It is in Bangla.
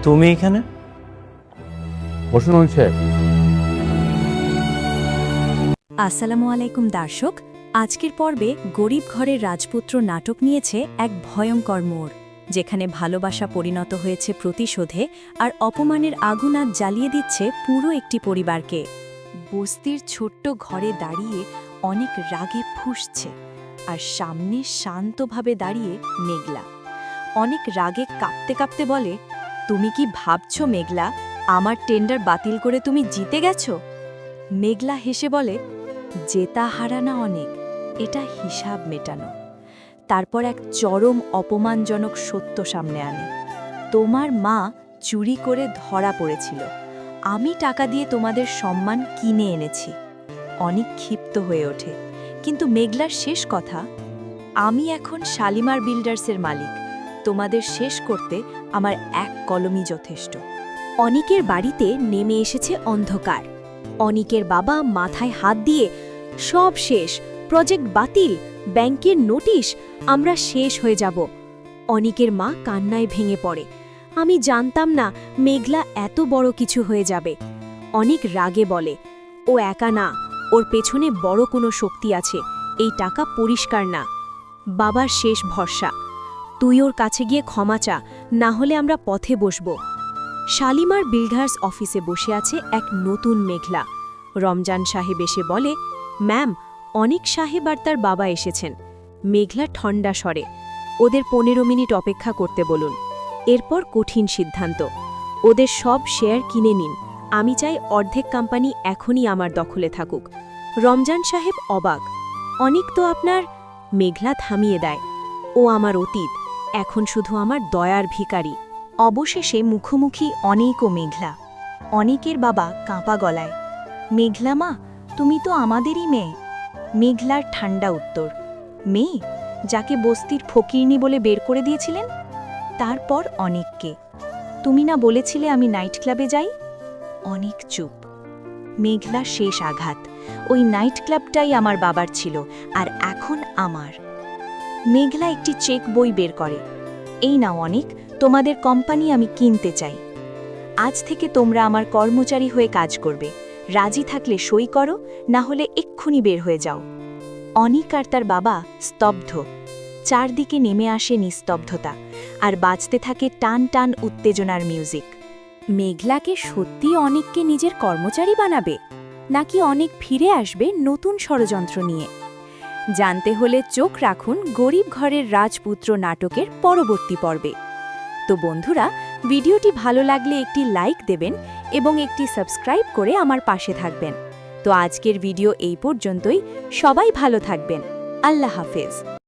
তুমি এখানে? বসুন সাহেব। আসসালামু আলাইকুম দর্শক, আজকের পর্বে গরিব ঘরের রাজপুত্র নাটক নিয়েছে এক ভয়ঙ্কর মোড়, যেখানে ভালোবাসা পরিণত হয়েছে প্রতিশোধে আর অপমানের আগুন আজ জ্বালিয়ে দিচ্ছে পুরো একটি পরিবারকে। বস্তির ছোট্ট ঘরে দাঁড়িয়ে অনেক রাগে ফুঁসছে, আর সামনে শান্তভাবে দাঁড়িয়ে মেঘলা। অনেক রাগে কাঁপতে কাঁপতে বলে, তুমি কি ভাবছ মেঘলা, আমার টেন্ডার বাতিল করে তুমি জিতে গেছো? মেঘলা হেসে বলে, জেতা হারানা অনেক, এটা হিসাব মেটানো। তারপর এক চরম অপমানজনক সত্য সামনে আনে, তোমার মা চুরি করে ধরা পড়েছিল, আমি টাকা দিয়ে তোমাদের সম্মান কিনে এনেছি। অনেক ক্ষিপ্ত হয়ে ওঠে, কিন্তু মেঘলার শেষ কথা, আমি এখন শালিমার বিল্ডার্সের মালিক, তোমাদের শেষ করতে আমার এক কলমই যথেষ্ট। অনিকের বাড়িতে নেমে এসেছে অন্ধকার। অনিকের বাবা মাথায় হাত দিয়ে, সব শেষ, প্রজেক্ট বাতিল, ব্যাংকের নোটিশ, আমরা শেষ হয়ে যাব। অনিকের মা কান্নায় ভেঙে পড়ে, আমি জানতাম না মেঘলা এত বড় কিছু হয়ে যাবে। অনিক রাগে বলে, ও একা না, ওর পেছনে বড় কোনো শক্তি আছে, এই টাকা পরিষ্কার না। বাবার শেষ ভরসা, তুই ওর কাছে গিয়ে ক্ষমা চা, না হলে আমরা পথে বসব। শালিমার বিল্ডার্স অফিসে বসে আছে এক নতুন মেঘলা। রমজান সাহেব এসে বলে, ম্যাম, অনিক সাহেব আর তার বাবা এসেছেন। মেঘলা ঠান্ডা স্বরে, ওদের 15 মিনিট অপেক্ষা করতে বলুন। এরপর কঠিন সিদ্ধান্ত, ওদের সব শেয়ার কিনে নিন, আমি চাই অর্ধেক কোম্পানি এখনই আমার দখলে থাকুক। রমজান সাহেব অবাক, অনিক তো আপনার। মেঘলা থামিয়ে দেয়, ও আমার অতীত, এখন শুধু আমার দয়ার ভিখারি। অবশেষে মুখোমুখি অনিক ও মেঘলা। অনিকের বাবা কাঁপা গলায়, মেঘলা মা, তুমি তো আমাদেরই মেয়ে। মেঘলার ঠান্ডা উত্তর, মেয়ে যাকে বস্তির ফকিরনি বলে বের করে দিয়েছিলেন? তারপর অনিককে, তুমি না বলেছিলে আমি নাইট ক্লাবে যাই? অনিক চুপ। মেঘলা শেষ আঘাত, ওই নাইট ক্লাবটাই আমার বাবার ছিল, আর এখন আমার। মেঘলা একটি চেক বই বের করে, এই নাও অনিক, তোমাদের কোম্পানি আমি কিনতে চাই। আজ থেকে তোমরা আমার কর্মচারী হয়ে কাজ করবে, রাজি থাকলে সই করো, না হলে এক্ষুনি বের হয়ে যাও। অনিক আর তার বাবা স্তব্ধ। চারদিকে নেমে আসে নিস্তব্ধতা, আর বাজতে থাকে টান টান উত্তেজনার মিউজিক। মেঘলাকে সত্যি অনিককে নিজের কর্মচারী বানাবে, নাকি অনিক ফিরে আসবে নতুন ষড়যন্ত্র নিয়ে? জানতে হলে চোখ রাখুন গরিব ঘরের রাজপুত্র নাটকের পরবর্তী পর্বে। তো বন্ধুরা, ভিডিওটি ভালো লাগলে একটি লাইক দেবেন এবং একটি সাবস্ক্রাইব করে আমার পাশে থাকবেন। তো আজকের ভিডিও এই পর্যন্তই, সবাই ভালো থাকবেন, আল্লাহ হাফেজ।